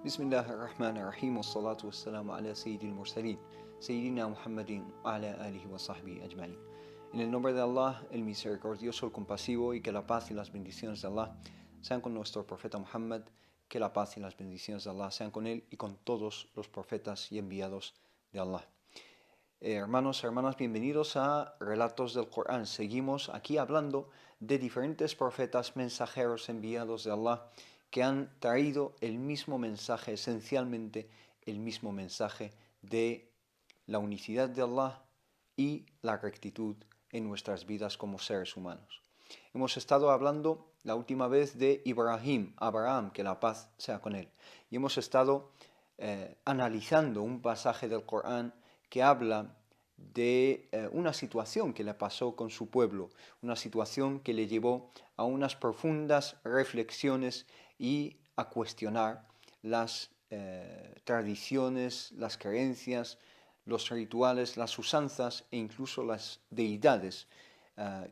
بسم الله الرحمن الرحيم والصلاة والسلام على سيد المرسلين سيدنا محمد وعلى آله وصحبه أجمعين. En el nombre de Allah, el misericordioso, el compasivo, y que la paz y las bendiciones de Allah sean con nuestro profeta Muhammad, que la paz y las bendiciones de Allah sean con él y con todos los profetas y enviados de Allah. Hermanos, hermanas, bienvenidos a Relatos del Corán. Seguimos aquí hablando de diferentes profetas mensajeros enviados de Allah que han traído el mismo mensaje, esencialmente el mismo mensaje de la unicidad de Allah y la rectitud en nuestras vidas como seres humanos. Hemos estado hablando la última vez de Ibrahim, Abraham, que la paz sea con él. Y hemos estado analizando un pasaje del Corán que habla de una situación que le pasó con su pueblo, una situación que le llevó a unas profundas reflexiones y a cuestionar las tradiciones, las creencias, los rituales, las usanzas e incluso las deidades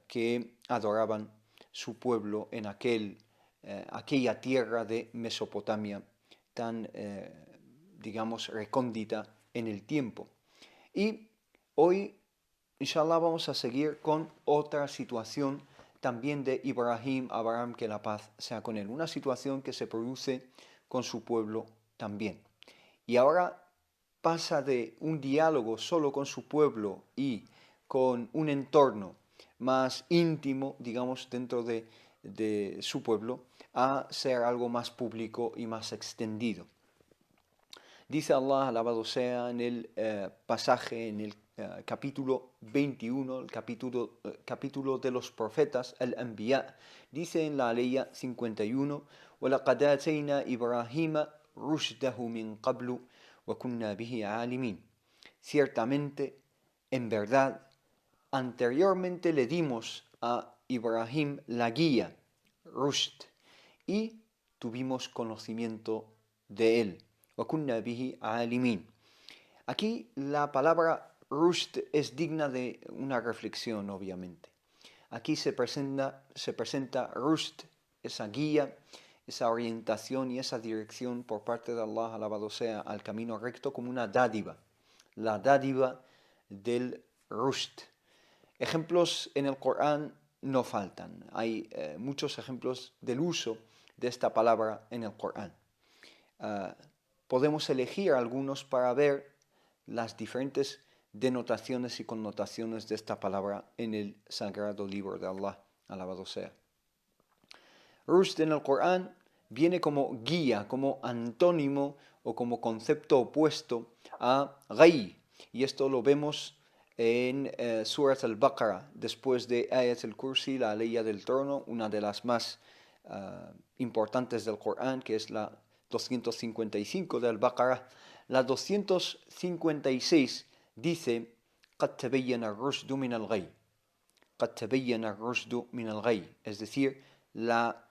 que adoraban su pueblo en aquella tierra de Mesopotamia tan, digamos, recóndita en el tiempo. Y hoy, inshallah, vamos a seguir con otra situación también de Ibrahim, Abraham, que la paz sea con él. Una situación que se produce con su pueblo también. Y ahora pasa de un diálogo solo con su pueblo y con un entorno más íntimo, digamos, dentro de su pueblo, a ser algo más público y más extendido. Dice Allah, alabado sea, en el pasaje, en el capítulo 21, el capítulo de los profetas, al-Anbiya, dice en la aleya 51, وَلَقَدْ آتَيْنَا إِبْرَاهِيمَ رُشْدَهُ مِنْ قَبْلُ وَكُنَّا بِهِ عَالِمِينَ. Ciertamente, en verdad, anteriormente le dimos a Ibrahim la guía, rushd, y tuvimos conocimiento de él. وَكُنَّا بِهِ عَالِمِينَ. Aquí la palabra rushd es digna de una reflexión, obviamente. Aquí se presenta rushd, esa guía, esa orientación y esa dirección por parte de Allah, alabado sea, al camino recto, como una dádiva, la dádiva del rushd. Ejemplos en el Corán no faltan. Hay muchos ejemplos del uso de esta palabra en el Corán. Podemos elegir algunos para ver las diferentes denotaciones y connotaciones de esta palabra en el sagrado libro de Allah, alabado sea. Rushd en el Corán viene como guía, como antónimo o como concepto opuesto a ghayy, y esto lo vemos en Surat al-Baqarah, después de Ayat al-Kursi, la Aleya del Trono, una de las más importantes del Corán, que es la 255 del Baqarah. La 256 dice: قَدْ تَبَيَّنَ الرُّشْدُ مِنَ الْغَيِّ. قَدْ تَبَيَّنَ الرُّشْدُ مِنَ الْغَيِّ. Es decir, la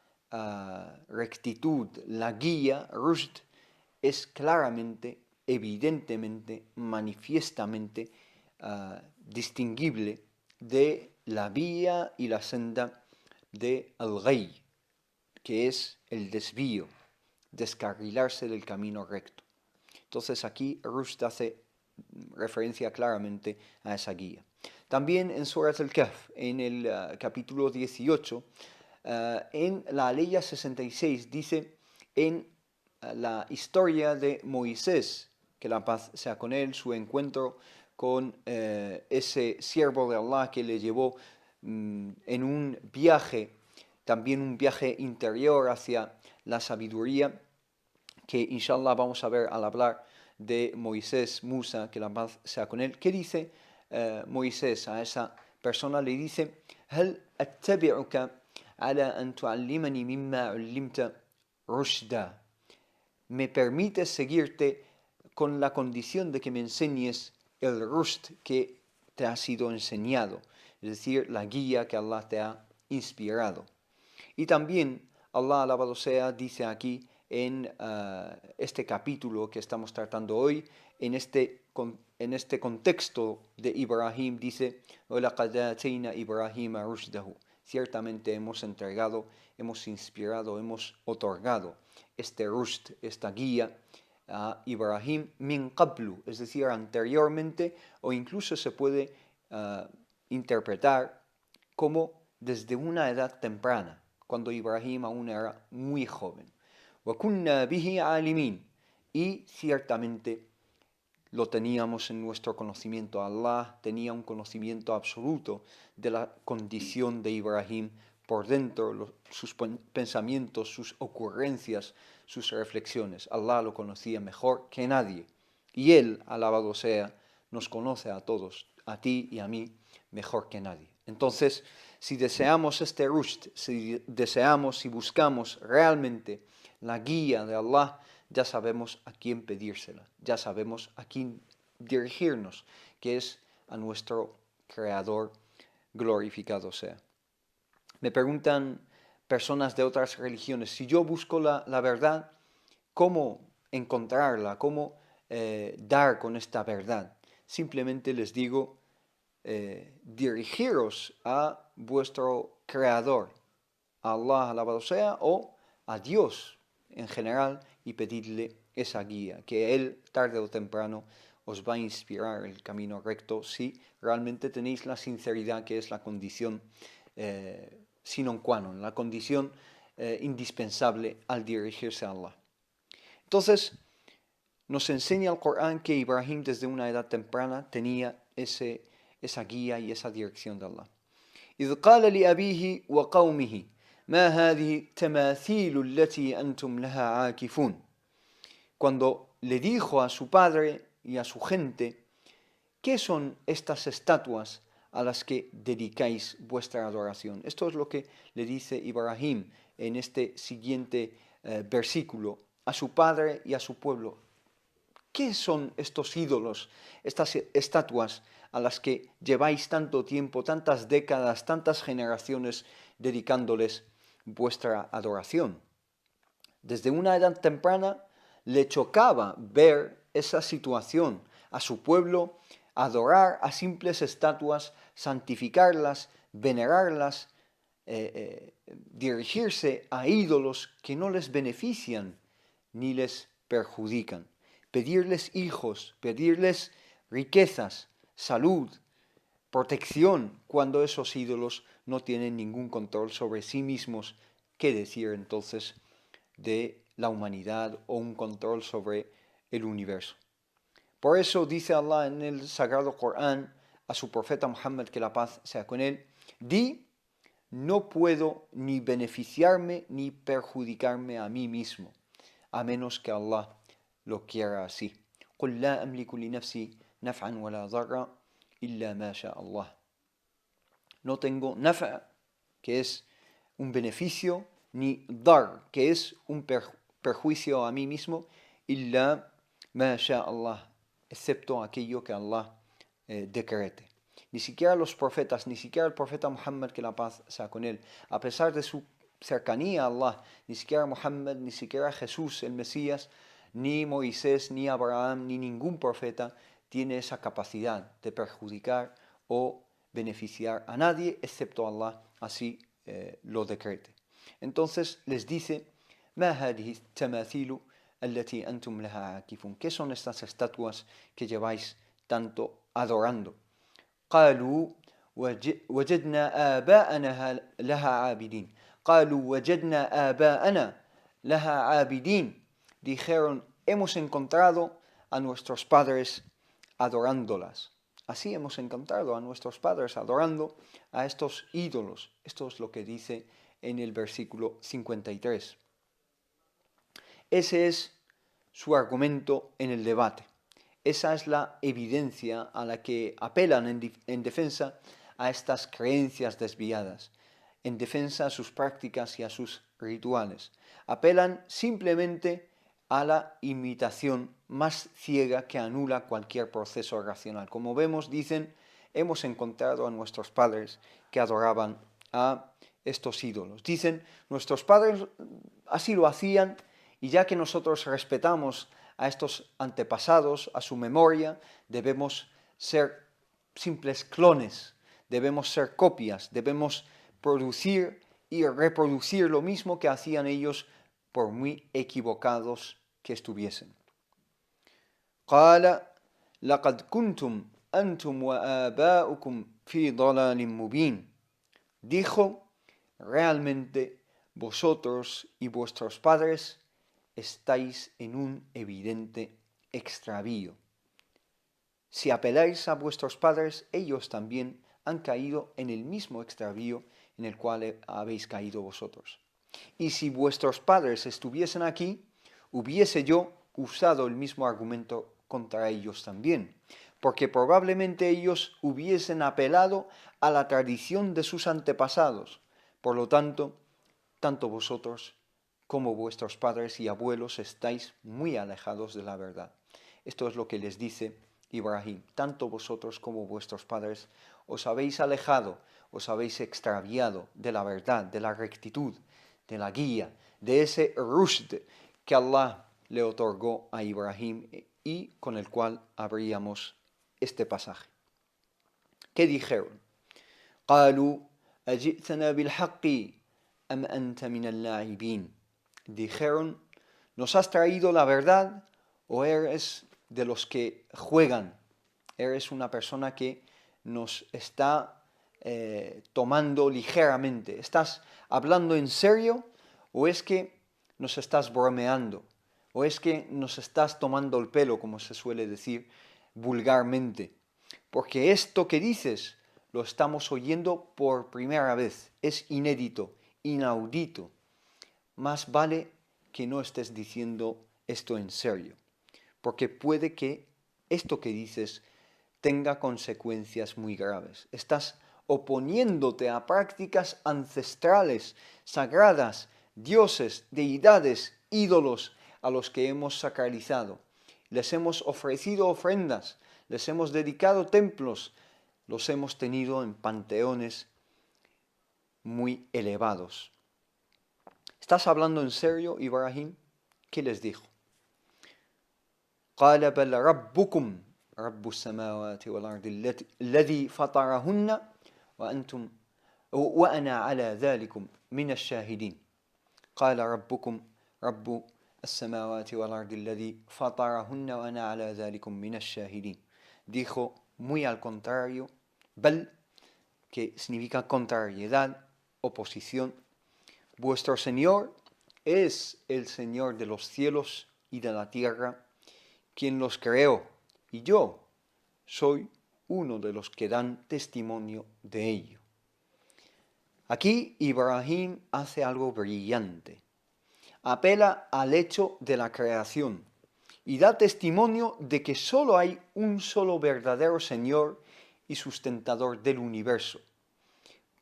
rectitud, la guía, rushd, es claramente, evidentemente, manifiestamente distinguible de la vía y la senda de al-ghayy, que es el desvío, descarrilarse del camino recto. Entonces aquí rushd hace referencia claramente a esa guía. También en Surat al-Kahf, en el capítulo 18, en la aleya 66, dice en la historia de Moisés, que la paz sea con él, su encuentro con ese siervo de Allah que le llevó en un viaje, también un viaje interior hacia la sabiduría, que inshallah vamos a ver al hablar de Moisés, Musa, que la paz sea con él. ¿Qué dice Moisés a esa persona? Le dice: هل أتبعك على أن تعلمني مما علمت رشدا. ¿Me permites seguirte con la condición de que me enseñes el rushd que te ha sido enseñado? Es decir, la guía que Allah te ha inspirado. Y también Allah, alabado sea, dice aquí en este capítulo que estamos tratando hoy, en este contexto de Ibrahim, dice: وَلَقَدْ آتَيْنَا إِبْرَاهِيمَ رُشْدَهُ. ciertamente hemos entregado, hemos inspirado, hemos otorgado este rushd, esta guía a Ibrahim min qablu, es decir, anteriormente, o incluso se puede interpretar como desde una edad temprana, cuando Ibrahim aún era muy joven. وَكُنَّا بِهِ عَالِمِينَ, y ciertamente lo teníamos en nuestro conocimiento. Allah tenía un conocimiento absoluto de la condición de Ibrahim por dentro, sus pensamientos, sus ocurrencias, sus reflexiones. Allah lo conocía mejor que nadie. Y Él, alabado sea, nos conoce a todos, a ti y a mí, mejor que nadie. Entonces, si deseamos este rushd, si deseamos, si buscamos realmente la guía de Allah, ya sabemos a quién pedírsela, ya sabemos a quién dirigirnos, que es a nuestro Creador, glorificado sea. Me preguntan personas de otras religiones, si yo busco la verdad, ¿cómo encontrarla? ¿Cómo dar con esta verdad? Simplemente les digo, dirigiros a vuestro Creador, a Allah, alabado sea, o a Dios en general, y pedirle esa guía, que Él tarde o temprano os va a inspirar el camino recto si realmente tenéis la sinceridad, que es la condición sine qua non, la condición indispensable al dirigirse a Allah. Entonces, nos enseña el Corán que Ibrahim desde una edad temprana tenía esa guía y esa dirección de Allah. إذ قال لأبيه وقومه ما هذه التماثيل التي أنتم لها عاكفون. Cuando le dijo a su padre y a su gente, ¿qué son estas estatuas a las que dedicáis vuestra adoración? Esto es lo que le dice Ibrahim en este siguiente versículo a su padre y a su pueblo. ¿Qué son estos ídolos, estas estatuas a las que lleváis tanto tiempo, tantas décadas, tantas generaciones dedicándoles vuestra adoración? Desde una edad temprana le chocaba ver esa situación, a su pueblo adorar a simples estatuas, santificarlas, venerarlas, dirigirse a ídolos que no les benefician ni les perjudican. Pedirles hijos, pedirles riquezas, salud, protección, cuando esos ídolos no tienen ningún control sobre sí mismos. ¿Qué decir entonces de la humanidad o un control sobre el universo? Por eso dice Allah en el Sagrado Corán a su profeta Muhammad, que la paz sea con él, di, no puedo ni beneficiarme ni perjudicarme a mí mismo, a menos que Allah lo quiera así. قُلْ لَا أَمْلِكُ لِنَفْسِي نَفْعًا وَلَا ضَرًّا إِلَّا مَا شَاءَ اللَّهُ. No tengo naf'a, que es un beneficio, ni dar, que es un perjuicio a mí mismo, illa ma sha Allah, excepto aquello que Allah decrete. Ni siquiera los profetas, ni siquiera el profeta Muhammad, que la paz sea con él, a pesar de su cercanía a Allah, ni siquiera Muhammad, ni siquiera Jesús, el Mesías, ni Moisés, ni Abraham, ni ningún profeta tiene esa capacidad de perjudicar o beneficiar a nadie excepto Allah, así lo decrete. Entonces les dice, ما هذه التماثيل التي أنتم لها عاكفون. ¿Qué son estas estatuas que lleváis tanto adorando? قالوا وجدنا آباءنا لها عابدين. قالوا وجدنا آباءنا لها عابدين. Dijeron, hemos encontrado a nuestros padres adorándolas. Así hemos encontrado a nuestros padres adorando a estos ídolos. Esto es lo que dice en el versículo 53. Ese es su argumento en el debate. Esa es la evidencia a la que apelan en defensa a estas creencias desviadas, en defensa a sus prácticas y a sus rituales. Apelan simplemente a la imitación más ciega que anula cualquier proceso racional. Como vemos, dicen, hemos encontrado a nuestros padres que adoraban a estos ídolos. Dicen, nuestros padres así lo hacían, y ya que nosotros respetamos a estos antepasados, a su memoria, debemos ser simples clones, debemos ser copias, debemos producir y reproducir lo mismo que hacían ellos, por muy equivocados que estuviesen. قال لقد كنتم أنتم وآباؤكم في ضلال مبين. Dijo, realmente vosotros y vuestros padres estáis en un evidente extravío. Si apeláis a vuestros padres, ellos también han caído en el mismo extravío en el cual habéis caído vosotros. Y si vuestros padres estuviesen aquí, hubiese yo usado el mismo argumento contra ellos también, porque probablemente ellos hubiesen apelado a la tradición de sus antepasados. Por lo tanto, tanto vosotros como vuestros padres y abuelos estáis muy alejados de la verdad. Esto es lo que les dice Ibrahim. Tanto vosotros como vuestros padres os habéis alejado, os habéis extraviado de la verdad, de la rectitud, de la guía, de ese rushd que Allah le otorgó a Ibrahim y con el cual abríamos este pasaje. ¿Qué dijeron? قالوا أجئتنا بالحق أم أنت من اللاعبين. Dijeron, ¿nos has traído la verdad o eres de los que juegan? Eres una persona que nos está tomando ligeramente. ¿Estás hablando en serio o es que nos estás bromeando? ¿O es que nos estás tomando el pelo, como se suele decir vulgarmente? Porque esto que dices lo estamos oyendo por primera vez. Es inédito, inaudito. Más vale que no estés diciendo esto en serio, porque puede que esto que dices tenga consecuencias muy graves. Estás oponiéndote a prácticas ancestrales, sagradas, dioses, deidades, ídolos a los que hemos sacralizado. Les hemos ofrecido ofrendas, les hemos dedicado templos, los hemos tenido en panteones muy elevados. ¿Estás hablando en serio, Ibrahim? ¿Qué les dijo? قال بل ربكم رب السماوات والأرض الذي فطرهن وأنتم وأنا على ذلك من الشاهدين. قال ربكم رب السماوات والأرض الذي فطرهن وأنا على ذلك من الشاهدين. Dijo muy al contrario, bel, que significa contrariedad, oposición. Vuestro Señor es el Señor de los cielos y de la tierra, quien los creó, y yo soy uno de los que dan testimonio de ello. Aquí Ibrahim hace algo brillante. Apela al hecho de la creación y da testimonio de que solo hay un solo verdadero Señor y sustentador del universo,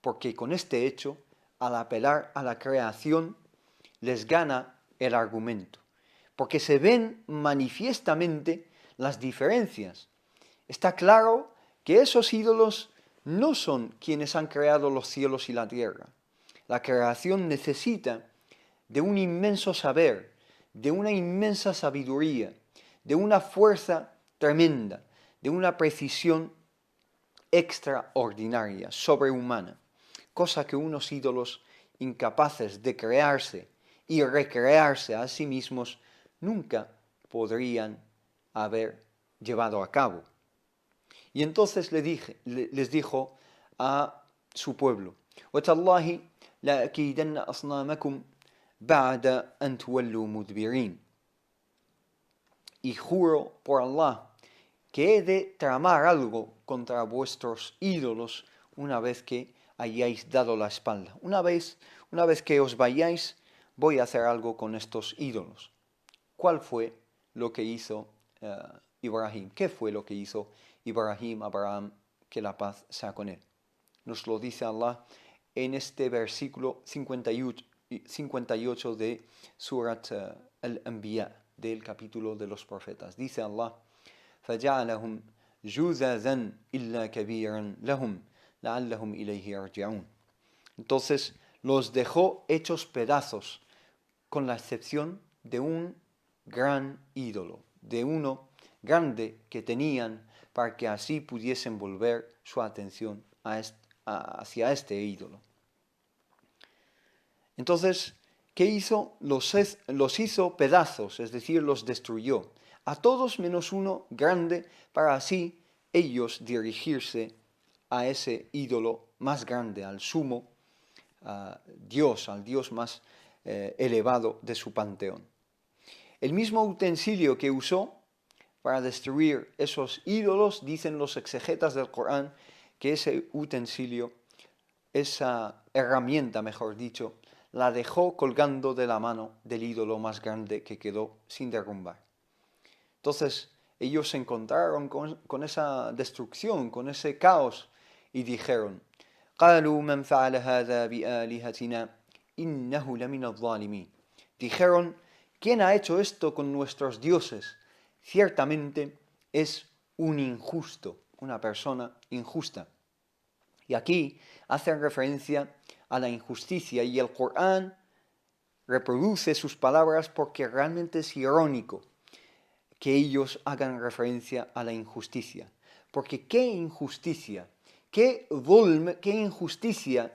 porque con este hecho, al apelar a la creación, les gana el argumento, porque se ven manifiestamente las diferencias. Está claro que esos ídolos no son quienes han creado los cielos y la tierra. La creación necesita de un inmenso saber, de una inmensa sabiduría, de una fuerza tremenda, de una precisión extraordinaria, sobrehumana, cosa que unos ídolos incapaces de crearse y recrearse a sí mismos nunca podrían haber llevado a cabo. Y entonces les dijo a su pueblo, وَتَاللَّهِ لَأَكِيدَنَّ أَصْنَامَكُمْ بَعْدَ أَنْ تُوَلُّوا مُدْبِرِينَ. Y juro por Allah que he de tramar algo contra vuestros ídolos una vez que hayáis dado la espalda. Una vez que os vayáis, voy a hacer algo con estos ídolos. ¿Cuál fue lo que hizo Ibrahim? ¿Qué fue lo que hizo Ibrahim, Abraham, que la paz sea con él? Nos lo dice Allah en este versículo 58 de Surat al-Anbiya, del capítulo de los profetas. Dice Allah, فَجَعَلَهُمْ جُذَذًا إِلَّا كَبِيرًا لَهُمْ لَعَلَّهُمْ إِلَيْهِ يَرْجِعُونَ. Entonces los dejó hechos pedazos, con la excepción de un gran ídolo, de uno grande que tenían para que así pudiesen volver su atención hacia este ídolo. Entonces, ¿qué hizo? Los hizo pedazos, es decir, los destruyó. A todos menos uno grande, para así ellos dirigirse a ese ídolo más grande, al sumo Dios, al Dios más elevado de su panteón. El mismo utensilio que usó para destruir esos ídolos, dicen los exegetas del Corán, que ese utensilio, esa herramienta, mejor dicho, la dejó colgando de la mano del ídolo más grande que quedó sin derrumbar. Entonces ellos se encontraron con esa destrucción, con ese caos, y dijeron: قالوا من فعل هذا بآلهتنا إنه لمن الظالمين. Dijeron: ¿quién ha hecho esto con nuestros dioses? Ciertamente es un injusto, una persona injusta. Y aquí hacen referencia a la injusticia, y el Corán reproduce sus palabras porque realmente es irónico que ellos hagan referencia a la injusticia. Porque qué injusticia, qué injusticia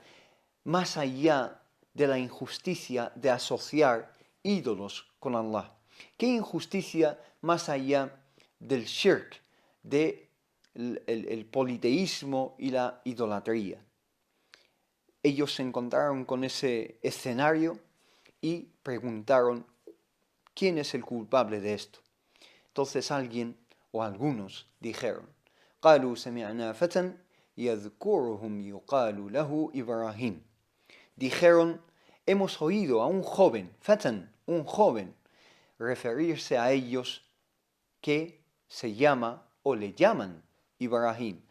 más allá de la injusticia de asociar ídolos con Allah. Qué injusticia más allá del shirk, del el politeísmo y la idolatría. Ellos se encontraron con ese escenario y preguntaron: ¿quién es el culpable de esto? Entonces alguien o algunos dijeron: قالوا سمعنا فتى يذكرهم يقال له إبراهيم. Dijeron: hemos oído a un joven, fatan, un joven, referirse a ellos que se llama o le llaman Ibrahim.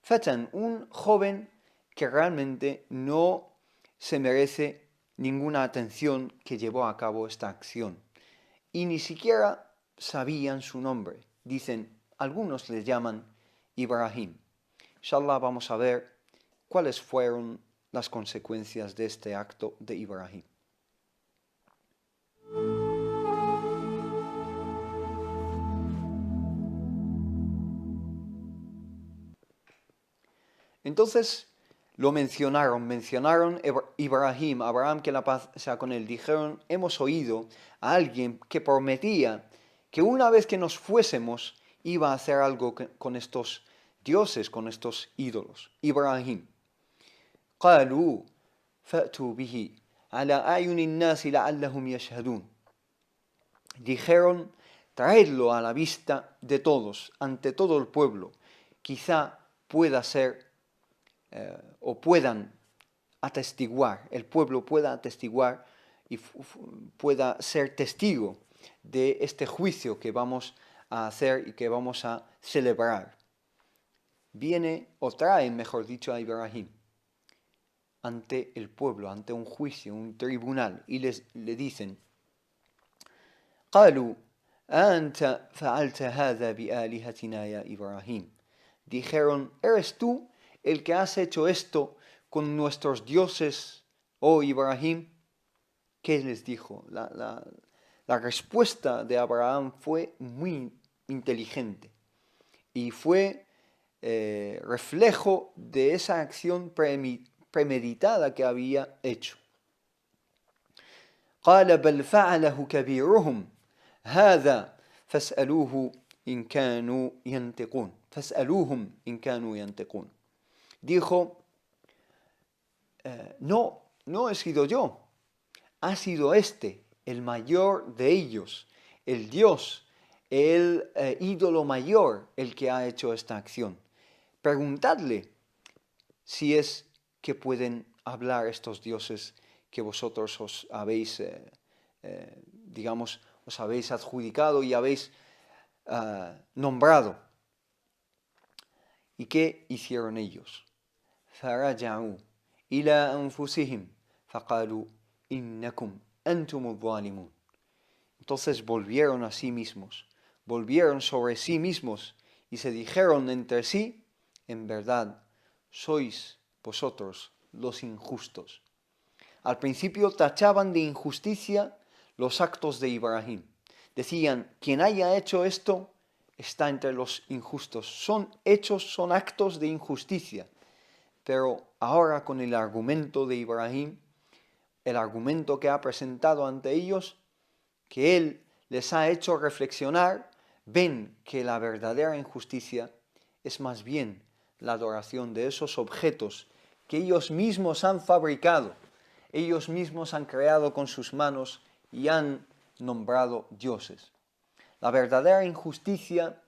Fatan, un joven que realmente no se merece ninguna atención, que llevó a cabo esta acción. Y ni siquiera sabían su nombre. Dicen, algunos le llaman Ibrahim. Inshallah vamos a ver cuáles fueron las consecuencias de este acto de Ibrahim. Entonces lo mencionaron Ibrahim, Abraham, que la paz sea con él. Dijeron: hemos oído a alguien que prometía que una vez que nos fuésemos iba a hacer algo con estos dioses, con estos ídolos. Ibrahim. قالوا فأتوا به على أعين الناس لعلهم يشهدون. Dijeron: traedlo a la vista de todos, ante todo el pueblo, quizá pueda ser o puedan atestiguar, el pueblo pueda atestiguar y pueda ser testigo de este juicio que vamos a hacer y que vamos a celebrar. Viene o trae, mejor dicho, a Ibrahim ante el pueblo, ante un juicio, un tribunal, y le dicen: قالوا أنت فعلت هذا بآلهتنا يا إبراهيم. Dijeron: ¿eres tú el que has hecho esto con nuestros dioses, oh Ibrahim? ¿Qué les dijo? La respuesta de Abraham fue muy inteligente y fue reflejo de esa acción premeditada que había hecho. قال بل فعله كبيرهم هذا فاسألوه إن كانوا ينطقون. فاسألوهم إن كانوا ينطقون. Dijo: no he sido yo, ha sido este, el mayor de ellos, el Dios, el ídolo mayor, el que ha hecho esta acción. Preguntadle si es que pueden hablar estos dioses que vosotros os habéis, os habéis adjudicado y habéis nombrado. ¿Y qué hicieron ellos? فرجعوا إلى أنفسهم فقالوا إنكم أنتم الظالمون. Entonces volvieron a sí mismos, volvieron sobre sí mismos y se dijeron entre sí: en verdad sois vosotros los injustos. Al principio tachaban de injusticia los actos de Ibrahim. Decían: quien haya hecho esto está entre los injustos. Son actos de injusticia. Pero ahora, con el argumento de Ibrahim, el argumento que ha presentado ante ellos, que él les ha hecho reflexionar, ven que la verdadera injusticia es más bien la adoración de esos objetos que ellos mismos han fabricado, ellos mismos han creado con sus manos y han nombrado dioses. La verdadera injusticia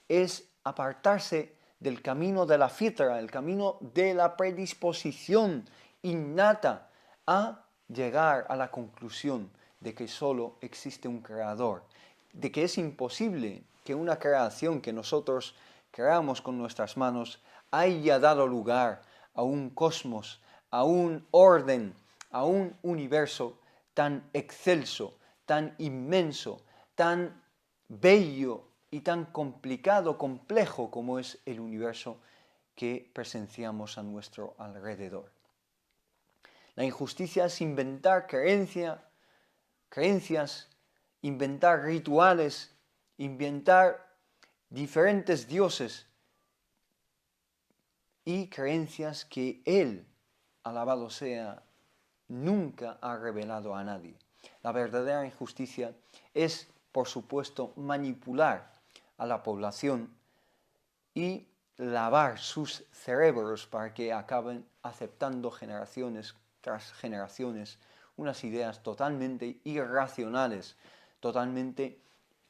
es apartarse del camino de la fitra, el camino de la predisposición innata a llegar a la conclusión de que solo existe un creador, de que es imposible que una creación que nosotros creamos con nuestras manos haya dado lugar a un cosmos, a un orden, a un universo tan excelso, tan inmenso, tan bello y tan complicado, complejo como es el universo que presenciamos a nuestro alrededor. La injusticia es inventar creencias, inventar rituales, inventar diferentes dioses y creencias que Él, alabado sea, nunca ha revelado a nadie. La verdadera injusticia es, por supuesto, manipular a la población y lavar sus cerebros para que acaben aceptando generaciones tras generaciones unas ideas totalmente irracionales, totalmente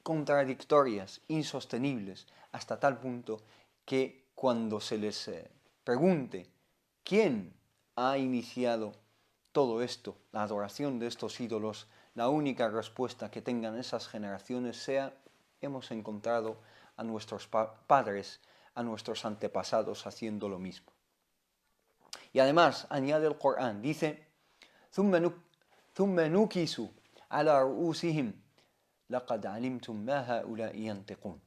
contradictorias, insostenibles, hasta tal punto que cuando se les pregunte quién ha iniciado todo esto, la adoración de estos ídolos, la única respuesta que tengan esas generaciones sea: hemos encontrado a nuestros padres, a nuestros antepasados haciendo lo mismo. Y además añade el Corán, dice: ثُمَّ نُكِسُوا عَلَى رُؤُوسِهِمْ لَقَدْ عَلِمْتُمْ مَا هَؤُلَاءِ يَنْطِقُونَ.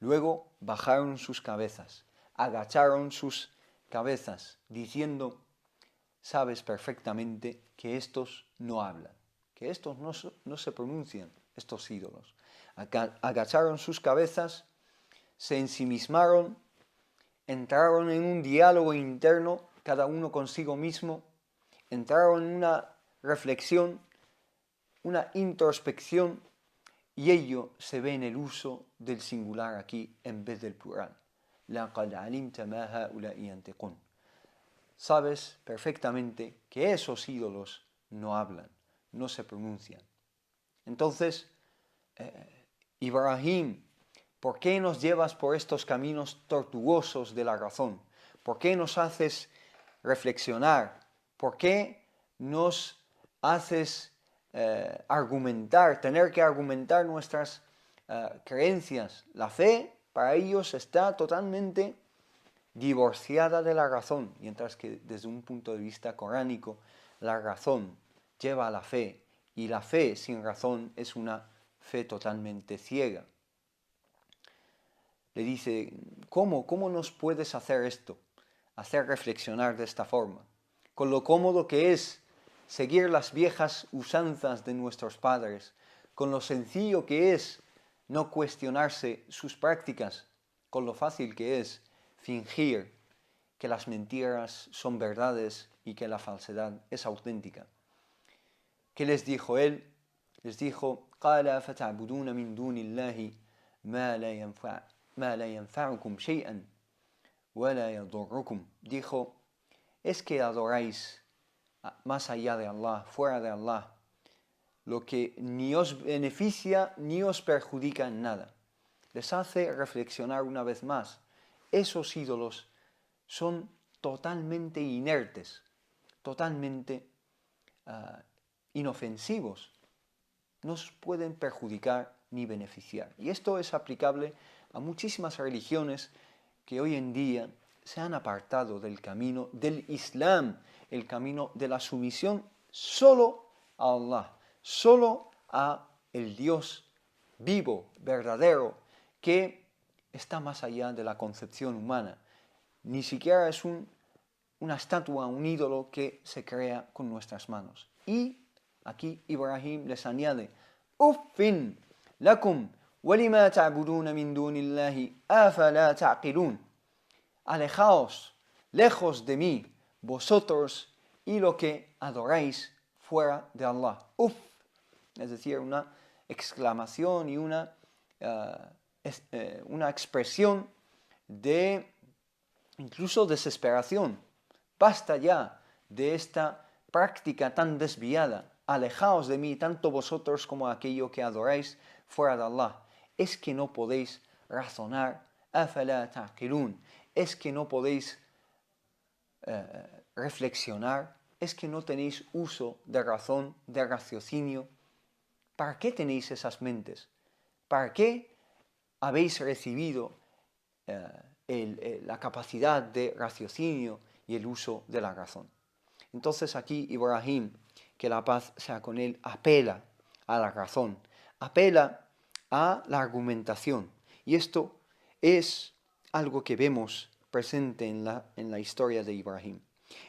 Luego bajaron sus cabezas, agacharon sus cabezas, diciendo: sabes perfectamente que estos no hablan, que estos no se pronuncian, estos ídolos. Agacharon sus cabezas, se ensimismaron, entraron en un diálogo interno, cada uno consigo mismo, entraron en una reflexión, una introspección, y ello se ve en el uso del singular aquí en vez del plural. لَقَدْ عَلِمْتَ مَا هَؤُلَاءِ يَنْطِقُونَ. Sabes perfectamente que esos ídolos no hablan, no se pronuncian. Entonces, Ibrahim, ¿por qué nos llevas por estos caminos tortuosos de la razón? ¿Por qué nos haces reflexionar? ¿Por qué nos haces argumentar, tener que argumentar nuestras creencias? La fe para ellos está totalmente divorciada de la razón, mientras que desde un punto de vista coránico, la razón lleva a la fe, y la fe sin razón es una fe totalmente ciega. Le dice: ¿cómo nos puedes hacer esto? Hacer reflexionar de esta forma, con lo cómodo que es seguir las viejas usanzas de nuestros padres, con lo sencillo que es no cuestionarse sus prácticas, con lo fácil que es fingir que las mentiras son verdades y que la falsedad es auténtica. ¿Qué les dijo él? Les dijo: قَالَ فَتَعْبُدُونَ مِن دُونِ اللَّهِ مَا لَا يَنْفَعُكُمْ شَيْئًا وَلَا يَضُرُّكُمْ. Dijo: es que adoráis más allá de Allah, fuera de Allah, lo que ni os beneficia ni os perjudica en nada. Les hace reflexionar una vez más. Esos ídolos son totalmente inertes, totalmente inofensivos. No os pueden perjudicar ni beneficiar. Y esto es aplicable a muchísimas religiones que hoy en día se han apartado del camino del Islam, el camino de la sumisión solo a Allah, solo a el Dios vivo, verdadero, que está más allá de la concepción humana. Ni siquiera es una estatua, un ídolo que se crea con nuestras manos. Y aquí Ibrahim les añade: uffin lakum walima ta'buduna min dunillahi afala ta'qilun. Alejaos, lejos de mí, vosotros y lo que adoráis fuera de Allah. Uf, es decir, una exclamación y una expresión de incluso desesperación. Basta ya de esta práctica tan desviada. Alejaos de mí, tanto vosotros como aquello que adoráis fuera de Allah. Es que no podéis razonar. أَفَلَا تَعْقِلُونَ. Es que no podéis reflexionar. Es que no tenéis uso de razón, de raciocinio. ¿Para qué tenéis esas mentes? ¿Para qué habéis recibido la capacidad de raciocinio y el uso de la razón? Entonces aquí Ibrahim, que la paz sea con él, apela a la razón, apela a la argumentación. Y esto es algo que vemos presente en la historia de Ibrahim.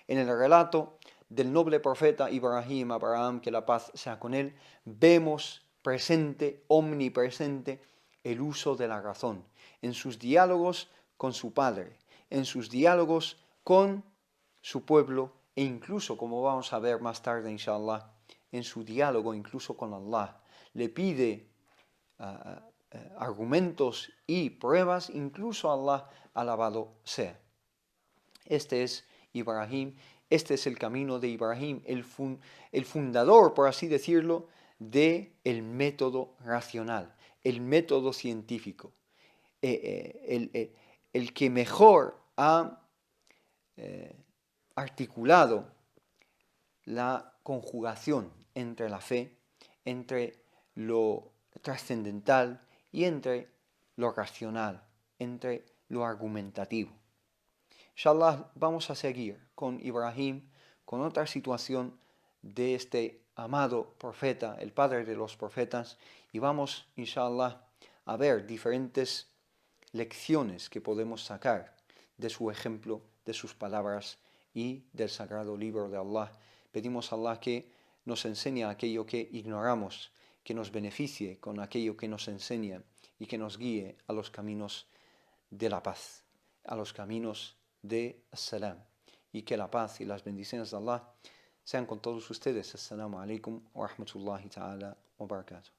En el relato del noble profeta Ibrahim, Abraham, que la paz sea con él, vemos presente, omnipresente, el uso de la razón en sus diálogos con su padre, en sus diálogos con su pueblo e incluso, como vamos a ver más tarde, inshallah, en su diálogo incluso con Allah. Le pide argumentos y pruebas, incluso Allah, alabado sea. Este es Ibrahim, este es el camino de Ibrahim, el fundador, por así decirlo, del método racional, el método científico, el que mejor ha articulado la conjugación entre la fe, entre lo trascendental y entre lo racional, entre lo argumentativo. Inshallah, vamos a seguir con Ibrahim, con otra situación de este amado profeta, el padre de los profetas, y vamos, inshallah, a ver diferentes lecciones que podemos sacar de su ejemplo, de sus palabras y del sagrado libro de Allah. Pedimos a Allah que nos enseñe aquello que ignoramos, que nos beneficie con aquello que nos enseña y que nos guíe a los caminos de la paz, a los caminos de As-Salam. Y que la paz y las bendiciones de Allah sean con todos ustedes. Assalamu alaikum wa rahmatullahi ta'ala wa barakatuh.